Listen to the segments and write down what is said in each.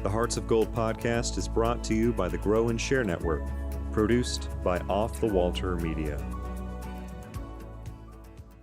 The Hearts of Gold podcast is brought to you by the Grow and Share Network, produced by Off the Walter Media.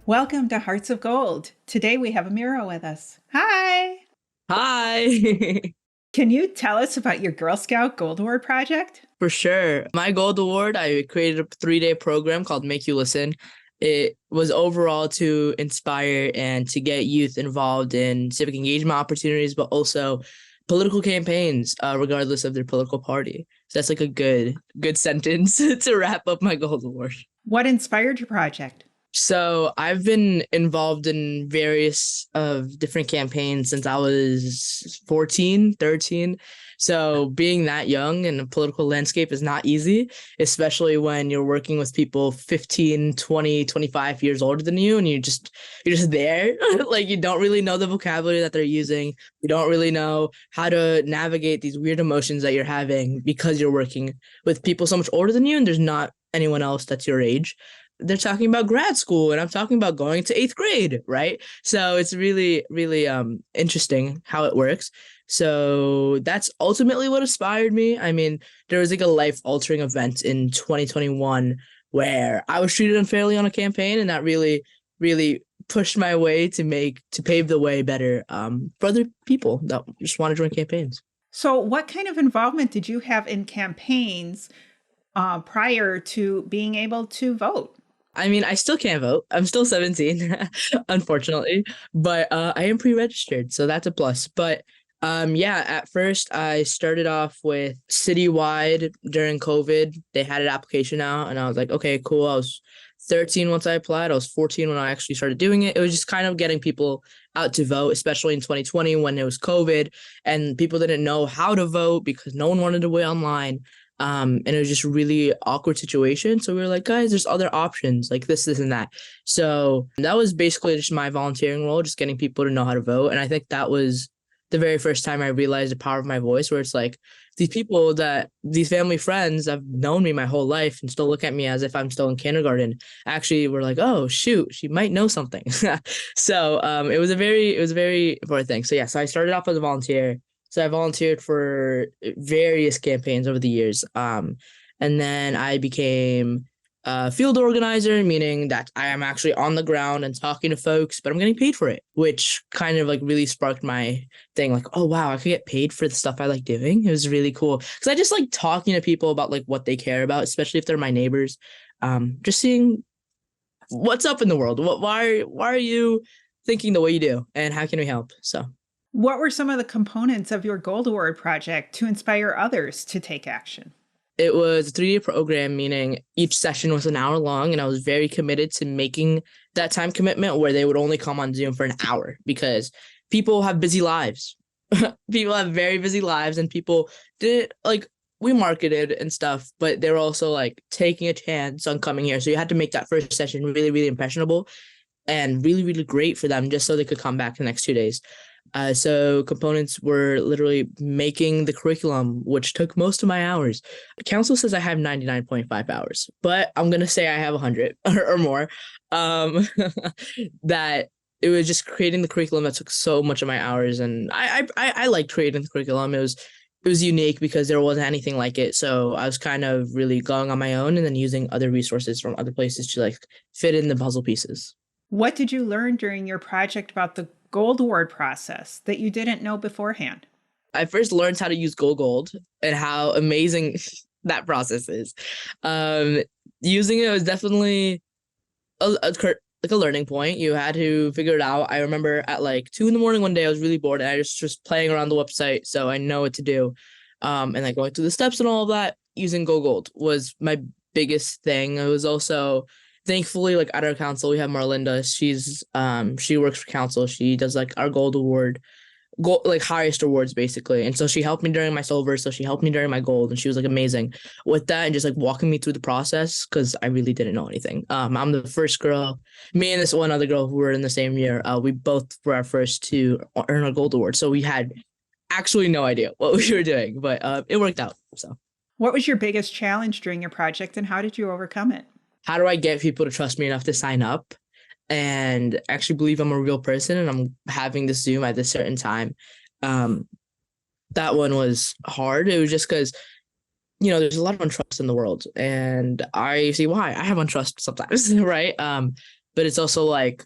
Welcome to Hearts of Gold. Today we have Amira with us. Hi. Hi. Can you tell us about your Girl Scout Gold Award project? For sure. My Gold Award, I created a 3-day program called Make You Listen. It was overall to inspire and to get youth involved in civic engagement opportunities, but also political campaigns, regardless of their political party. So that's like a good sentence to wrap up my Gold Award. What inspired your project? So I've been involved in various of different campaigns since I was 14, 13. So being that young in the political landscape is not easy, especially when you're working with people 15, 20, 25 years older than you, and you're just there. Like, you don't really know the vocabulary that they're using. You don't really know how to navigate these weird emotions that you're having because you're working with people so much older than you, and there's not anyone else that's your age. They're talking about grad school and I'm talking about going to 8th grade, right? So it's really, really interesting how it works. So that's ultimately what inspired me. I mean, there was like a life-altering event in 2021 where I was treated unfairly on a campaign, and that really, really pushed my way to pave the way better for other people that just want to join campaigns. So what kind of involvement did you have in campaigns prior to being able to vote? I mean, I still can't vote. I'm still 17, unfortunately, but I am pre-registered, so that's a plus. But at first I started off with citywide during COVID. They had an application out, and I was like, okay, cool. I was 13 once I applied. I was 14 when I actually started doing it. It was just kind of getting people out to vote, especially in 2020 when it was COVID and people didn't know how to vote because no one wanted to wait online. And it was just a really awkward situation. So we were like, guys, there's other options like this, and that. So that was basically just my volunteering role, just getting people to know how to vote. And I think that was the very first time I realized the power of my voice, where it's like these family friends have known me my whole life and still look at me as if I'm still in kindergarten. Actually, we're like, oh, shoot, she might know something. So it was a very important thing. So I started off as a volunteer. So I volunteered for various campaigns over the years. And then I became a field organizer, meaning that I am actually on the ground and talking to folks, but I'm getting paid for it, which kind of like really sparked my thing. Like, oh, wow, I could get paid for the stuff I like doing. It was really cool because I just like talking to people about like what they care about, especially if they're my neighbors. Just seeing what's up in the world. Why are you thinking the way you do, and how can we help? So. What were some of the components of your Gold Award project to inspire others to take action? It was a 3-day program, meaning each session was an hour long, and I was very committed to making that time commitment where they would only come on Zoom for an hour because people have busy lives. People have very busy lives, and people did we marketed and stuff, but they were also like taking a chance on coming here. So you had to make that first session really, really impressionable and really, really great for them just so they could come back the next 2 days. So components were literally making the curriculum, which took most of my hours. Council says I have 99.5 hours, but I'm going to say I have 100 or more. That it was just creating the curriculum that took so much of my hours. And I liked creating the curriculum. It was unique because there wasn't anything like it. So I was kind of really going on my own and then using other resources from other places to like fit in the puzzle pieces. What did you learn during your project about the Gold Award process that you didn't know beforehand? I first learned how to use Gold and how amazing that process is. Using it was definitely a learning point. You had to figure it out. I remember at like 2 a.m. one day, I was really bored and I just playing around the website, so I know what to do. And like going through the steps and all of that, using Gold was my biggest thing. It was also, thankfully, like at our council, we have Marlinda. She works for council. She does like our Gold Award, highest awards basically. And so she helped me during my silver. So she helped me during my gold, and she was like amazing with that and just like walking me through the process because I really didn't know anything. I'm the first girl. Me and this one other girl who were in the same year. We both were our first to earn our Gold Award. So we had actually no idea what we were doing, but it worked out. So. What was your biggest challenge during your project, and how did you overcome it? How do I get people to trust me enough to sign up and actually believe I'm a real person and I'm having this Zoom at this certain time? that one was hard. It was just because, there's a lot of untrust in the world, and I see why. I have untrust sometimes, right? But it's also like,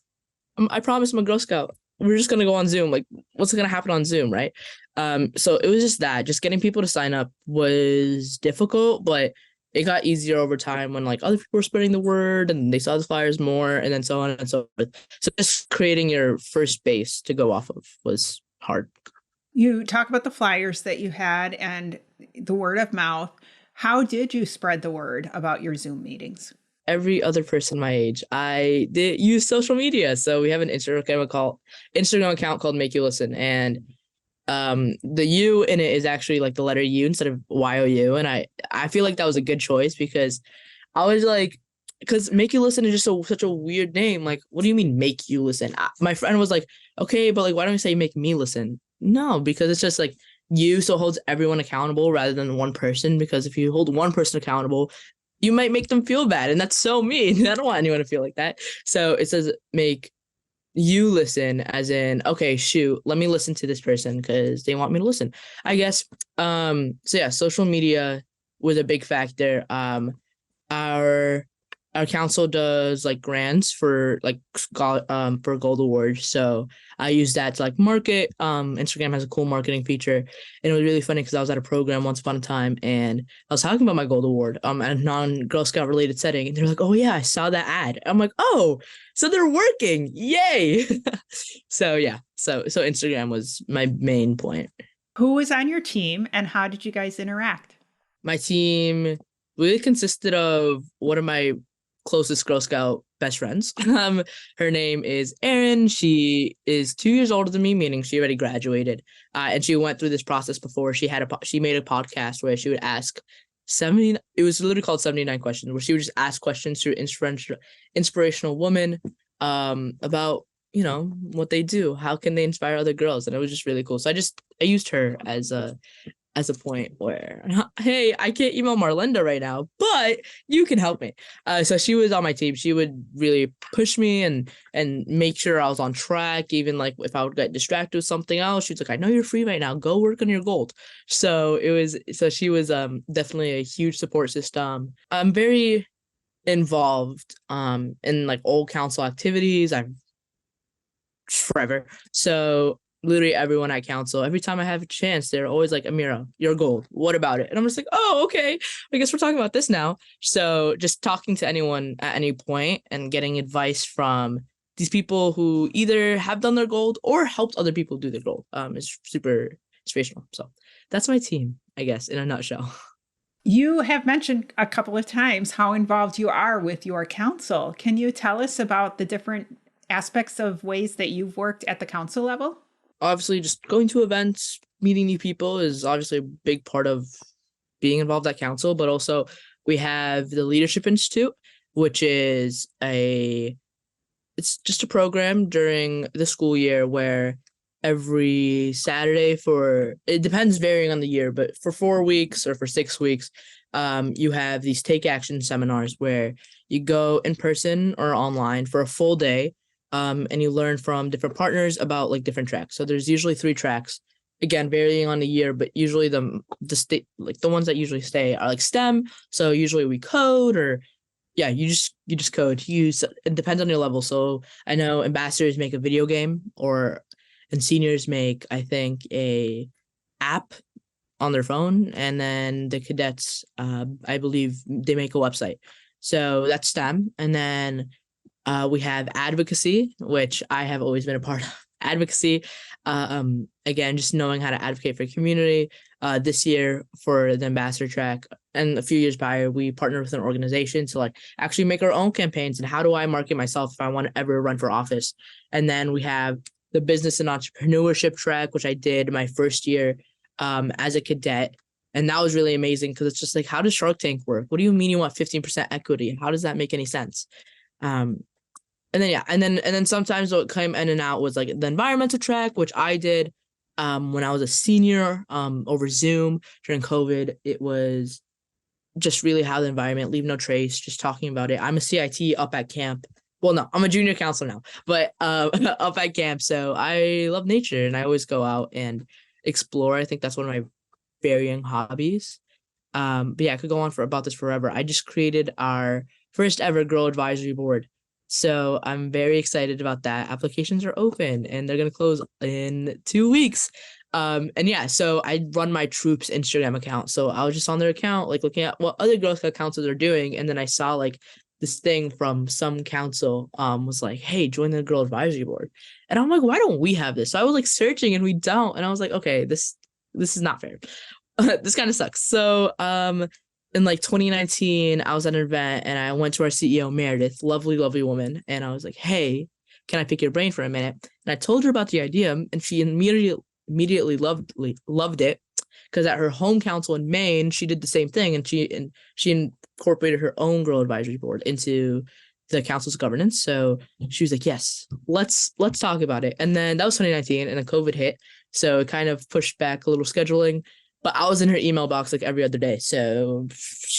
I promised I'm a Girl Scout. We're just gonna go on Zoom. Like, what's gonna happen on Zoom, right? So it was just that. Just getting people to sign up was difficult, but it got easier over time when like other people were spreading the word and they saw the flyers more, and then so on and so forth. So just creating your first base to go off of was hard. You talk about the flyers that you had and the word of mouth. How did you spread the word about your Zoom meetings? Every other person my age, I did use social media. So we have an Instagram account called Make You Listen, and the U in it is actually like the letter U instead of YOU, and I feel like that was a good choice because I was like, because Make You Listen is just such a weird name. Like, what do you mean Make You Listen? My friend was like, okay, but like, why don't you say Make Me Listen? No, because it's just like you, so it holds everyone accountable rather than one person. Because if you hold one person accountable, you might make them feel bad, and that's so mean. I don't want anyone to feel like that. So it says Make You Listen, as in, okay, shoot, let me listen to this person because they want me to listen, I guess. So yeah, social media was a big factor. Our council does like grants for like for gold awards, so I use that to like market. Instagram has a cool marketing feature, and it was really funny because I was at a program once upon a time and I was talking about my gold award at a non-Girl Scout related setting, and they're like, oh yeah, I saw that ad. I'm like, oh, so they're working, yay. So yeah, so Instagram was my main point. Who was on your team and how did you guys interact? My team really consisted of one of my closest Girl Scout best friends. Her name is Erin. She is 2 years older than me, meaning she already graduated. And she went through this process before. She made a podcast where she would ask 70. It was literally called 79 Questions, where she would just ask questions to inspirational women about what they do. How can they inspire other girls? And it was just really cool. So I used her as a point where, hey, I can't email Marlinda right now, but you can help me. So she was on my team. She would really push me and make sure I was on track. Even like if I would get distracted with something else, she's like, I know you're free right now. Go work on your gold. So she was definitely a huge support system. I'm very involved in like old council activities. I'm forever. So literally everyone at council, every time I have a chance, they're always like, Amira, your gold, what about it? And I'm just like, oh, okay, I guess we're talking about this now. So just talking to anyone at any point and getting advice from these people who either have done their gold or helped other people do their gold is super inspirational. So that's my team, I guess, in a nutshell. You have mentioned a couple of times how involved you are with your council. Can you tell us about the different aspects of ways that you've worked at the council level? Obviously, just going to events, meeting new people is obviously a big part of being involved at council, but also we have the Leadership Institute, which is it's just a program during the school year where every Saturday it depends varying on the year, but for 4 weeks or for 6 weeks, you have these take action seminars where you go in person or online for a full day. And you learn from different partners about like different tracks. So there's usually 3 tracks, again, varying on the year, but usually the like the ones that usually stay are like STEM. So usually we code you just code. It depends on your level. So I know ambassadors make a video game and seniors make, I think, a app on their phone. And then the cadets, I believe they make a website. So that's STEM. And then we have advocacy, which I have always been a part of. Advocacy, again, just knowing how to advocate for the community. This year for the ambassador track and a few years prior, we partnered with an organization to like actually make our own campaigns and how do I market myself if I want to ever run for office. And then we have the business and entrepreneurship track, which I did my first year as a cadet. And that was really amazing because it's just like, how does Shark Tank work? What do you mean you want 15% equity? How does that make any sense? And then sometimes what came in and out was like the environmental track, which I did when I was a senior over Zoom during COVID. It was just really how the environment, leave no trace, just talking about it. I'm a CIT up at camp. Well, no, I'm a junior counselor now, but up at camp. So I love nature and I always go out and explore. I think that's one of my varying hobbies. But yeah, I could go on for about this forever. I just created our first ever Girl Advisory Board. So I'm very excited about that. Applications are open and they're going to close in 2 weeks. And yeah, so I run my troop's Instagram account. So I was just on their account, like looking at what other Girl Scout councils are doing. And then I saw like this thing from some council was like, hey, join the Girl Advisory Board. And I'm like, why don't we have this? So I was like searching and we don't. And I was like, okay, this is not fair. This kind of sucks. So in like 2019, I was at an event and I went to our CEO, Meredith, lovely, lovely woman. And I was like, hey, can I pick your brain for a minute? And I told her about the idea and she immediately loved it, because at her home council in Maine, she did the same thing. And she incorporated her own Girl Advisory Board into the council's governance. So she was like, yes, let's talk about it. And then that was 2019 and then COVID hit. So it kind of pushed back a little scheduling. But I was in her email box like every other day. So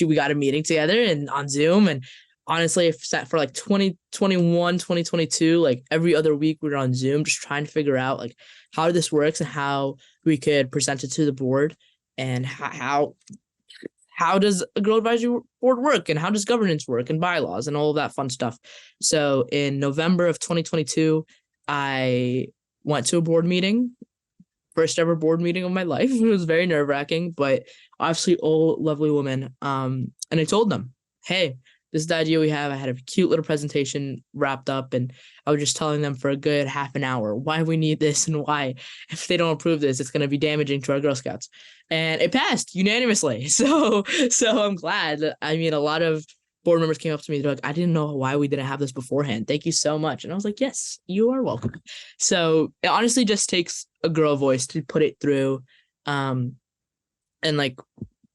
we got a meeting together and on Zoom. And honestly, I've sat for like 2021, 2022, like every other week we were on Zoom, just trying to figure out like how this works and how we could present it to the board and how does a Girl Advisory Board work and how does governance work and bylaws and all of that fun stuff. So in November of 2022, I went to a board meeting. First ever board meeting of my life. It was very nerve-wracking, but obviously all lovely women. And I told them, hey, this is the idea we have. I had a cute little presentation wrapped up and I was just telling them for a good half an hour why we need this and why if they don't approve this, it's going to be damaging to our Girl Scouts. And it passed unanimously. So I'm glad. I mean, a lot of board members came up to me. They're like, I didn't know why we didn't have this beforehand. Thank you so much. And I was like, yes, you are welcome. So it honestly just takes a girl voice to put it through. And like,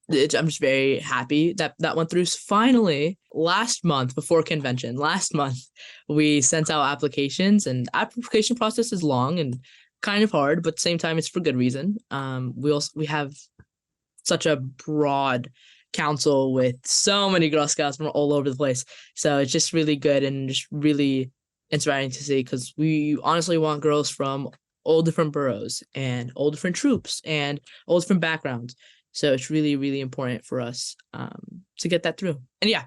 I'm just very happy that went through. So finally, last month before convention, we sent out applications, and application process is long and kind of hard, but at the same time, it's for good reason. We have such a broad council with so many Girl Scouts from all over the place. So it's just really good and just really inspiring to see, because we honestly want girls from all different boroughs and all different troops and all different backgrounds. So it's really, really important for us to get that through. And yeah,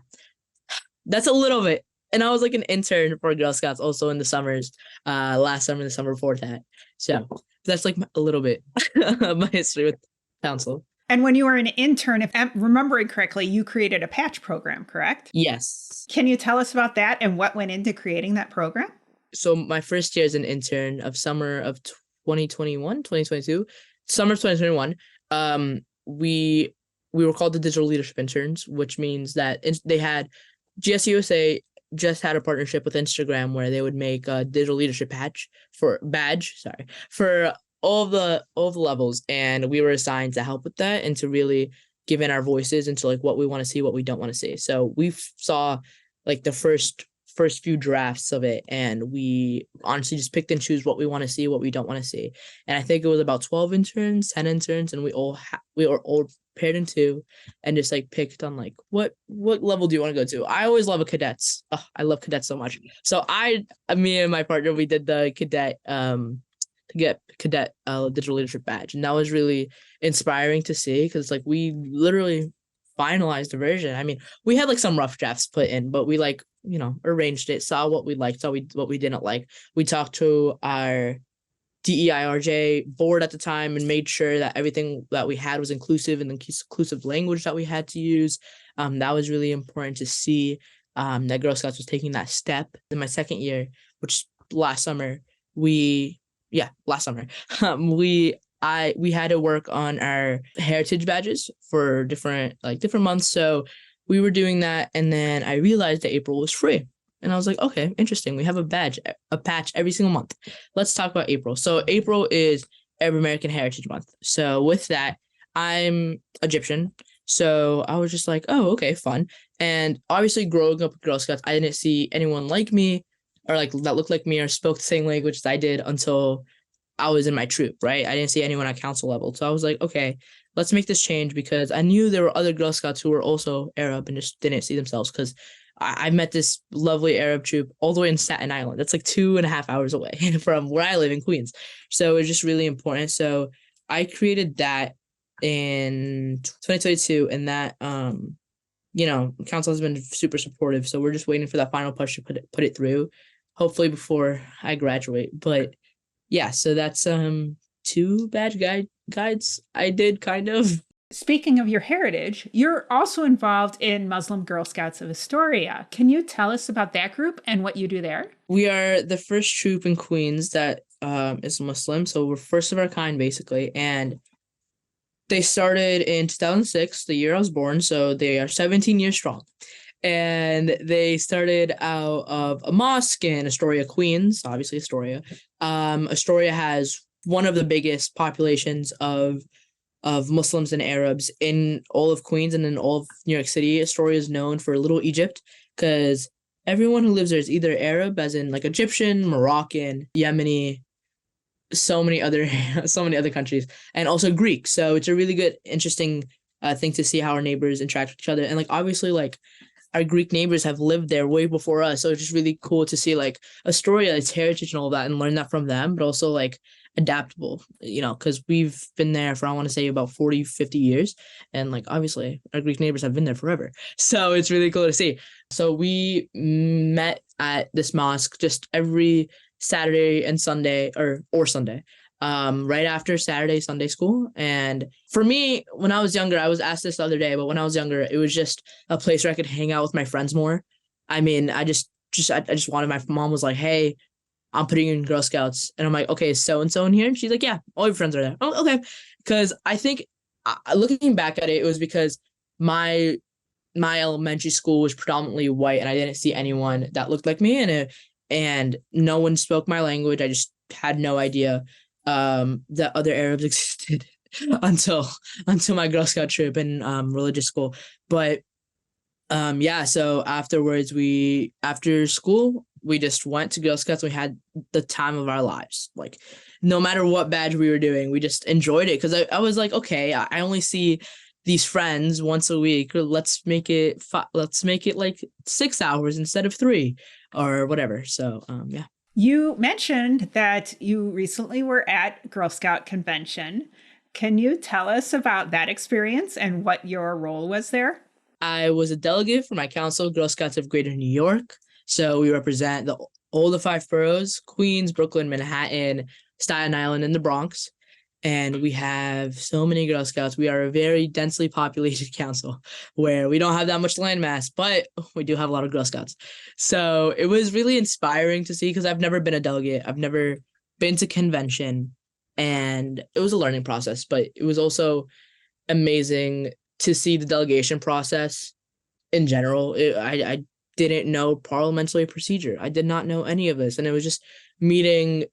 that's a little bit. And I was like an intern for Girl Scouts also in the summers, last summer and the summer before that. So that's like a little bit of my history with council. And when you were an intern, if I'm remembering correctly, you created a patch program, correct? Yes. Can you tell us about that and what went into creating that program? So my first year as an intern of summer of 2022, summer of 2021, we were called the Digital Leadership Interns, which means that they had GSUSA just had a partnership with Instagram where they would make a digital leadership badge for all the levels, and we were assigned to help with that and to really give in our voices into like what we want to see, what we don't want to see. So we saw like the first few drafts of it, and we honestly just picked and choose what we want to see, what we don't want to see. And I think it was about 10 interns, and we were all paired in two and just like picked on like what level do you want to go to. I always love cadets. Oh, I love cadets so much. So me and my partner, we did the cadet digital leadership badge, and that was really inspiring to see, because like we literally finalized the version. I mean, we had like some rough drafts put in, but we like, arranged it, saw what we liked, saw what we didn't like. We talked to our DEIRJ board at the time and made sure that everything that we had was inclusive and the inclusive language that we had to use. That was really important to see that Girl Scouts was taking that step. In my second year, which last summer, we had to work on our heritage badges for different months. So we were doing that, and then I realized that April was free. And I was like, okay, interesting. We have a patch every single month. Let's talk about April. So April is Arab American Heritage Month. So with that, I'm Egyptian. So I was just like, oh, okay, fun. And obviously growing up with Girl Scouts, I didn't see anyone like me or like that looked like me or spoke the same language as I did until I was in my troop, right? I didn't see anyone at council level. So I was like, okay, let's make this change, because I knew there were other Girl Scouts who were also Arab and just didn't see themselves, because I met this lovely Arab troop all the way in Staten Island. That's like 2.5 hours away from where I live in Queens. So it's just really important. So I created that in 2022, and that council has been super supportive. So we're just waiting for that final push to put it through, hopefully before I graduate. But yeah, so that's two badge guides I did kind of. Speaking of your heritage, you're also involved in Muslim Girl Scouts of Astoria. Can you tell us about that group and what you do there? We are the first troop in Queens that is Muslim, so we're first of our kind basically, and they started in 2006, the year I was born, so they are 17 years strong. And they started out of a mosque in Astoria, Queens, obviously Astoria. Astoria has one of the biggest populations of Muslims and Arabs in all of Queens and in all of New York City. Astoria is known for Little Egypt because everyone who lives there is either Arab, as in like Egyptian, Moroccan, Yemeni, so many other countries, and also Greek. So it's a really good, interesting thing to see how our neighbors interact with each other. And like obviously, like our Greek neighbors have lived there way before us, so it's just really cool to see like Astoria, its heritage and all that, and learn that from them, but also like adaptable, because we've been there for, I want to say, about 40-50 years, and like obviously our Greek neighbors have been there forever, so it's really cool to see. So we met at this mosque just every Saturday and Sunday, or Sunday, right after Saturday Sunday school. And for me, when I was younger, I was asked this the other day, but when I was younger, it was just a place where I could hang out with my friends more. I mean, I just wanted, my mom was like, hey, I'm putting you in Girl Scouts. And I'm like, okay, is so-and-so in here? And she's like, yeah, all your friends are there. Oh, okay. Because I think, looking back at it, it was because my elementary school was predominantly white, and I didn't see anyone that looked like me, and no one spoke my language. I just had no idea that other Arabs existed until my Girl Scout trip and religious school. But so afterwards, after school, we just went to Girl Scouts. We had the time of our lives. Like, no matter what badge we were doing, we just enjoyed it. Because I was like, okay, I only see these friends once a week. Let's make it like 6 hours instead of 3 or whatever. So yeah. You mentioned that you recently were at Girl Scout convention. Can you tell us about that experience and what your role was there? I was a delegate for my council, Girl Scouts of Greater New York. So we represent all the 5 boroughs: Queens, Brooklyn, Manhattan, Staten Island, and the Bronx. And we have so many Girl Scouts. We are a very densely populated council where we don't have that much landmass, but we do have a lot of Girl Scouts. So it was really inspiring to see, because I've never been a delegate. I've never been to convention, and it was a learning process, but it was also amazing to see the delegation process in general. I didn't know parliamentary procedure. I did not know any of this. And it was just meeting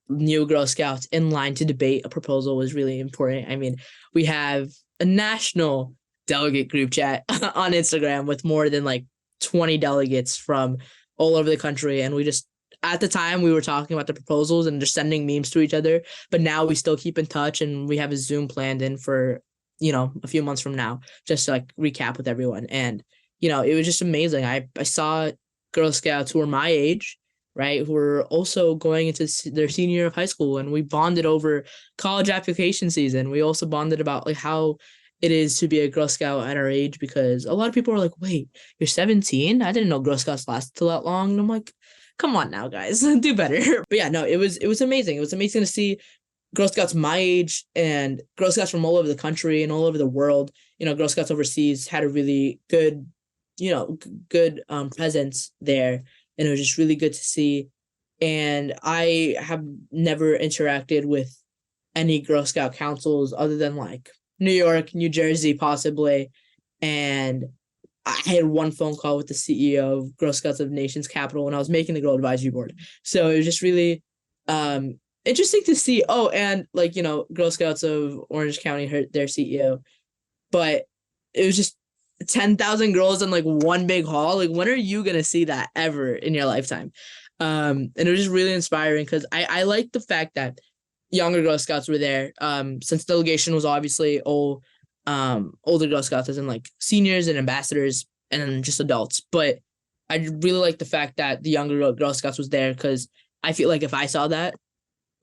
new Girl Scouts in line to debate a proposal was really important. I mean, we have a national delegate group chat on Instagram with more than like 20 delegates from all over the country. And we just, at the time, we were talking about the proposals and just sending memes to each other. But now we still keep in touch, and we have a Zoom planned in for, a few months from now, just to like recap with everyone. And, it was just amazing. I saw Girl Scouts who were my age, right, who were also going into their senior year of high school, and we bonded over college application season. We also bonded about like how it is to be a Girl Scout at our age, because a lot of people are like, wait, you're 17? I didn't know Girl Scouts lasted till that long. And I'm like, come on now, guys, do better. But yeah, no, it was amazing. It was amazing to see Girl Scouts my age and Girl Scouts from all over the country and all over the world. Girl Scouts overseas had a really good, presence there. And it was just really good to see. And I have never interacted with any Girl Scout councils other than like New York, New Jersey, possibly. And I had one phone call with the CEO of Girl Scouts of Nations Capital when I was making the Girl Advisory Board. So it was just really interesting to see. Oh, and like, Girl Scouts of Orange County heard their CEO. But it was just 10,000 girls in like one big hall. Like, when are you going to see that ever in your lifetime? And it was just really inspiring, because I like the fact that younger Girl Scouts were there. Since delegation was obviously all older Girl Scouts, as in like seniors and ambassadors and then just adults. But I really like the fact that the younger Girl Scouts was there, because I feel like if I saw that,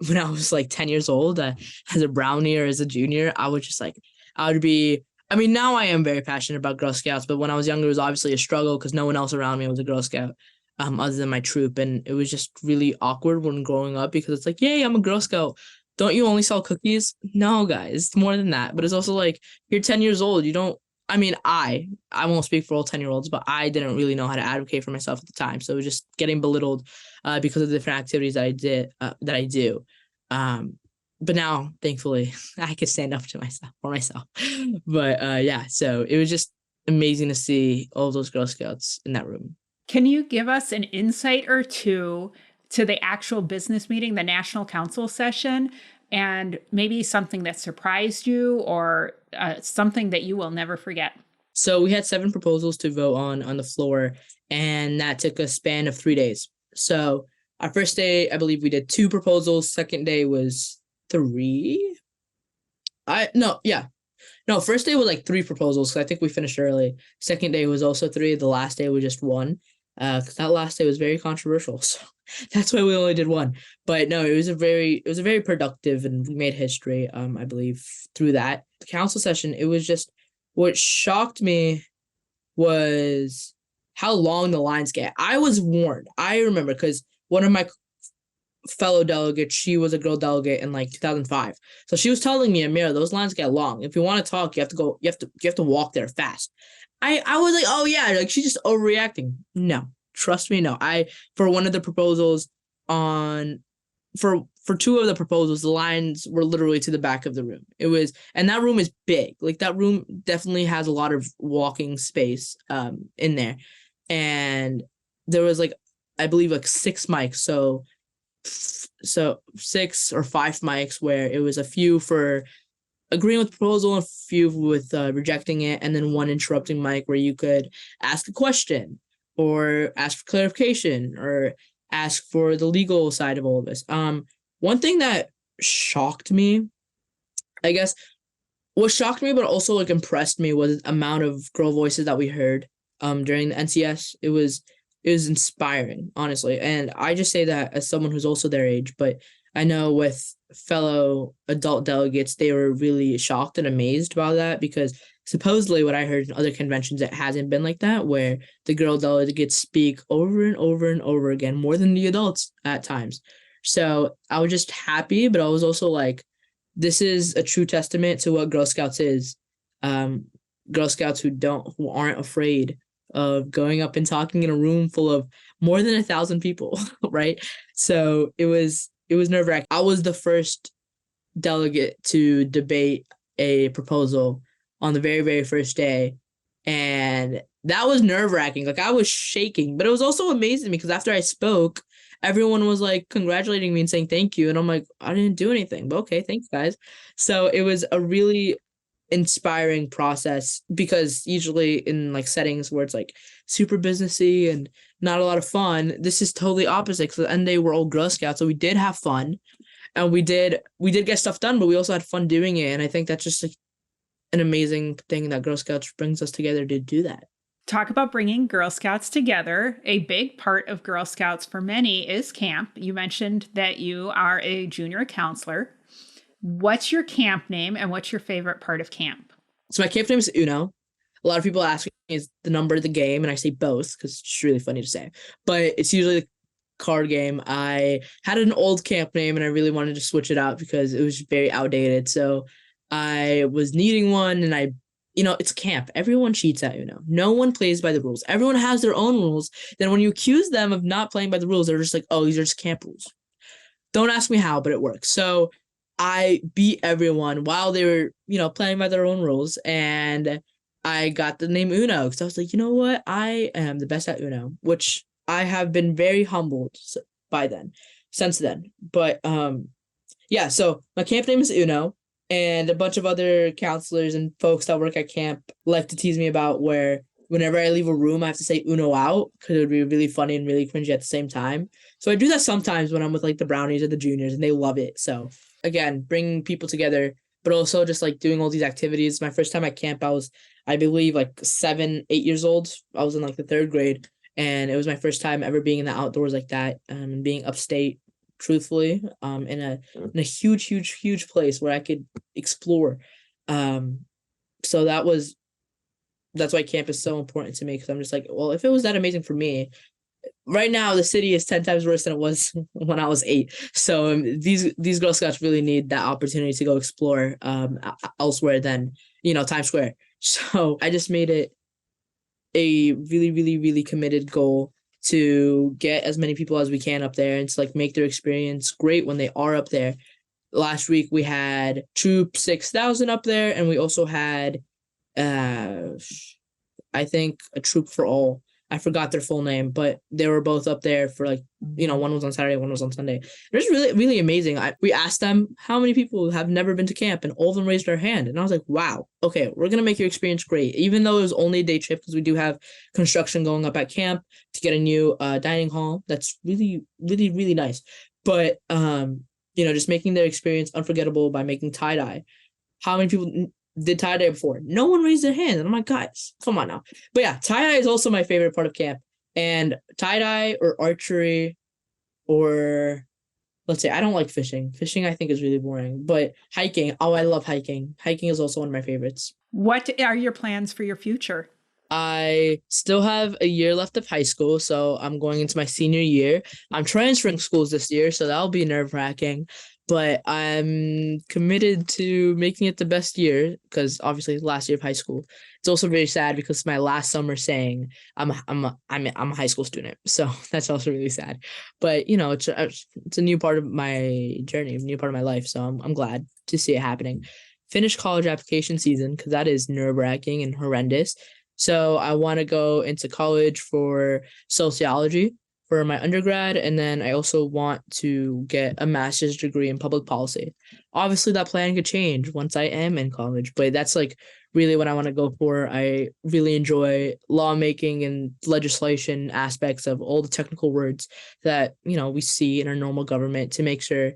when I was like 10 years old, as a brownie or as a junior, I would be, I mean, now I am very passionate about Girl Scouts, but when I was younger, it was obviously a struggle because no one else around me was a Girl Scout, other than my troop. And it was just really awkward when growing up because it's like, yay, I'm a Girl Scout. Don't you only sell cookies? No, guys, it's more than that. But it's also like, you're 10 years old. You don't, I mean, I won't speak for all 10-year-olds, but I didn't really know how to advocate for myself at the time. So it was just getting belittled because of the different activities that I do. But now, thankfully, I can stand up to myself for myself. But yeah, so it was just amazing to see all those Girl Scouts in that room. Can you give us an insight or two to the actual business meeting, the National Council session, and maybe something that surprised you or something that you will never forget? So we had 7 proposals to vote on the floor, and that took a span of 3 days. So our first day, I believe we did 2 proposals. Second day was 3. First day was like 3 proposals because I think we finished early. Second day was also 3. The last day was just 1 because that last day was very controversial. So that's why we only did 1. But no, it was a very productive, and we made history, I believe, through that. The council session, it was just, what shocked me was how long the lines get. I was warned. I remember because one of my fellow delegates, she was a girl delegate in like 2005. So she was telling me, Amira, those lines get long. If you want to talk, you have to walk there fast. I was like, oh yeah, like she's just overreacting. No, trust me, no. For one of the proposals for 2 of the proposals, the lines were literally to the back of the room. And that room is big. Like that room definitely has a lot of walking space in there. And there was like, I believe like 6 mics. So 6 or 5 mics where it was a few for agreeing with the proposal, a few with rejecting it, and then 1 interrupting mic where you could ask a question or ask for clarification or ask for the legal side of all of this. One thing that shocked me, I guess, what shocked me but also like impressed me was the amount of girl voices that we heard during the NCS. It was inspiring, honestly. And I just say that as someone who's also their age, but I know with fellow adult delegates, they were really shocked and amazed by that because supposedly what I heard in other conventions, it hasn't been like that, where the girl delegates speak over and over and over again, more than the adults at times. So I was just happy, but I was also like, this is a true testament to what Girl Scouts is. Girl Scouts who aren't afraid of going up and talking in a room full of more than 1,000 people, right? So it was nerve-wracking. I was the first delegate to debate a proposal on the very, very first day. And that was nerve-wracking. Like I was shaking, but it was also amazing because after I spoke, everyone was like congratulating me and saying thank you. And I'm like, I didn't do anything, but okay, thanks guys. So it was a really inspiring process because usually in like settings where it's like super businessy and not a lot of fun, this is totally opposite. So and they were all Girl Scouts, so we did have fun and we did get stuff done, but we also had fun doing it. And I think that's just like an amazing thing that Girl Scouts brings us together to do that. Talk about bringing Girl Scouts together. A big part of Girl Scouts for many is camp. You mentioned that you are a junior counselor. What's your camp name and what's your favorite part of camp? So my camp name is Uno. A lot of people ask me, is the number of the game? And I say both because it's really funny to say. But it's usually the card game. I had an old camp name and I really wanted to switch it out because it was very outdated. So I was needing one and it's camp. Everyone cheats at Uno. No one plays by the rules. Everyone has their own rules. Then when you accuse them of not playing by the rules, they're just like, oh, these are just camp rules. Don't ask me how, but it works. So I beat everyone while they were, playing by their own rules. And I got the name Uno because I was like, you know what? I am the best at Uno, which I have been very humbled since then. But yeah, so my camp name is Uno. And a bunch of other counselors and folks that work at camp like to tease me about where whenever I leave a room, I have to say Uno out because it would be really funny and really cringy at the same time. So I do that sometimes when I'm with like the brownies or the juniors and they love it. So again, bringing people together, but also just like doing all these activities. My first time at camp, I was, I believe, like 7, 8 years old. I was in like the 3rd grade and it was my first time ever being in the outdoors like that and being upstate truthfully, in a huge place where I could explore. So that's why camp is so important to me, because I'm just like, well, if it was that amazing for me, right now the city is 10 times worse than it was when I was 8. So these Girl Scouts really need that opportunity to go explore elsewhere than, Times Square. So I just made it a really committed goal to get as many people as we can up there and to like make their experience great when they are up there. Last week we had Troop 6000 up there, and we also had I think a Troop for All. I forgot their full name, but they were both up there for like, one was on Saturday, one was on Sunday. It was really amazing. We asked them how many people have never been to camp, and all of them raised their hand. And I was like, wow, okay, we're going to make your experience great. Even though it was only a day trip, because we do have construction going up at camp to get a new dining hall. That's really nice. But, just making their experience unforgettable by making tie-dye. How many people did tie-dye before? No one raised their hand. And I'm like, guys, come on now. But yeah, tie-dye is also my favorite part of camp. And tie-dye or archery, or let's say I don't like fishing. Fishing I think is really boring. But hiking, I love hiking. Hiking is also one of my favorites. What are your plans for your future? I still have a year left of high school, so I'm going into my senior year. I'm transferring schools this year, so that'll be nerve-wracking. But I'm committed to making it the best year, because obviously last year of high school. It's also very sad because it's my last summer saying I'm a high school student, so that's also really sad. But it's a new part of my journey, a new part of my life, so I'm glad to see it happening. Finish college application season, because that is nerve-wracking and horrendous. So I want to go into college for sociology for my undergrad, and then I also want to get a master's degree in public policy. Obviously, that plan could change once I am in college, but that's like really what I want to go for. I really enjoy lawmaking and legislation aspects of all the technical words that, we see in our normal government, to make sure.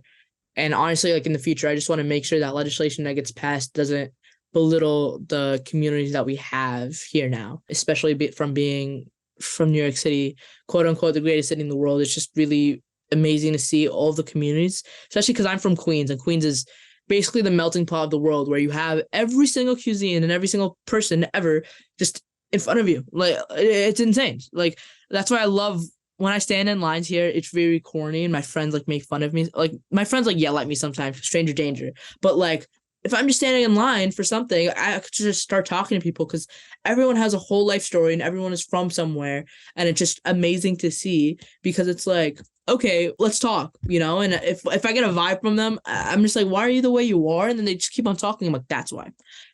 And honestly, like in the future, I just want to make sure that legislation that gets passed doesn't belittle the communities that we have here now, especially from being from New York City, quote unquote, the greatest city in the world. It's just really amazing to see all of the communities, especially because I'm from Queens, and Queens is basically the melting pot of the world, where you have every single cuisine and every single person ever just in front of you. Like, it's insane. Like, that's why I love when I stand in lines here. It's very corny, and my friends like make fun of me. Like, my friends like yell at me sometimes, stranger danger. But like, if I'm just standing in line for something, I could just start talking to people, because everyone has a whole life story and everyone is from somewhere. And it's just amazing to see, because it's like, okay, let's talk, and if I get a vibe from them, I'm just like, why are you the way you are? And then they just keep on talking. I'm like, that's why.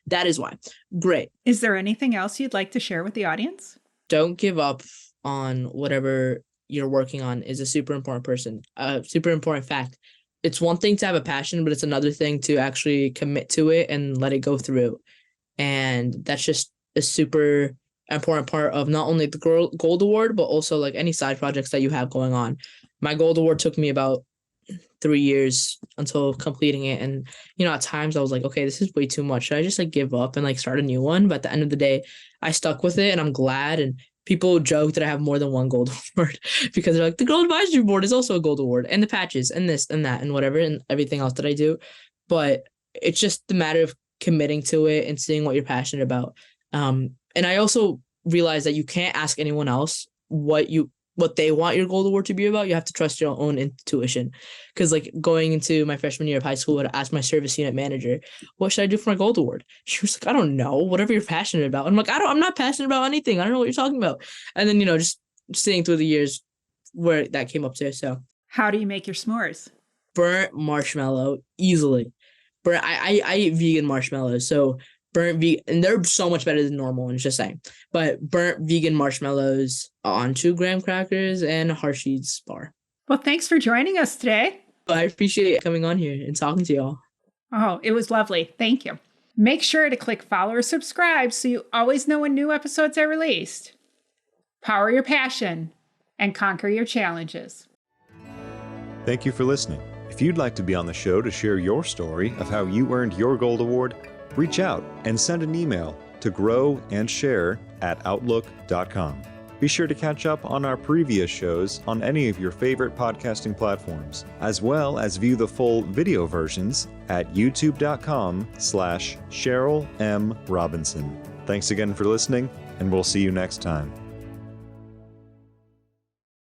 That is why. Great. Is there anything else you'd like to share with the audience? Don't give up on whatever you're working on is a super important fact. It's one thing to have a passion, but it's another thing to actually commit to it and let it go through. And that's just a super important part of not only the Gold Award, but also like any side projects that you have going on. My Gold Award took me about 3 years until completing it. And, at times I was like, okay, this is way too much. Should I just like give up and like start a new one? But at the end of the day, I stuck with it, and I'm glad. And people joke that I have more than one Gold Award, because they're like, the Girl Advisory Board is also a Gold Award, and the patches and this and that and whatever and everything else that I do. But it's just the matter of committing to it and seeing what you're passionate about. And I also realized that you can't ask anyone else what they want your Gold Award to be about. You have to trust your own intuition. Because like going into my freshman year of high school, I asked my service unit manager, what should I do for my Gold Award? She was like, I don't know, whatever you're passionate about. I'm like, I'm not passionate about anything. I don't know what you're talking about. And then, just seeing through the years where that came up to. So how do you make your s'mores? Burnt marshmallow, easily. I eat vegan marshmallows, so burnt vegan, and they're so much better than normal ones, just saying. But burnt vegan marshmallows on 2 graham crackers and a Hershey's bar. Well, thanks for joining us today. I appreciate coming on here and talking to y'all. Oh, it was lovely. Thank you. Make sure to click follow or subscribe so you always know when new episodes are released. Power your passion and conquer your challenges. Thank you for listening. If you'd like to be on the show to share your story of how you earned your Gold Award, reach out and send an email to growandsshare@outlook.com. Be sure to catch up on our previous shows on any of your favorite podcasting platforms, as well as view the full video versions at youtube.com/Cheryl M. Robinson. Thanks again for listening, and we'll see you next time.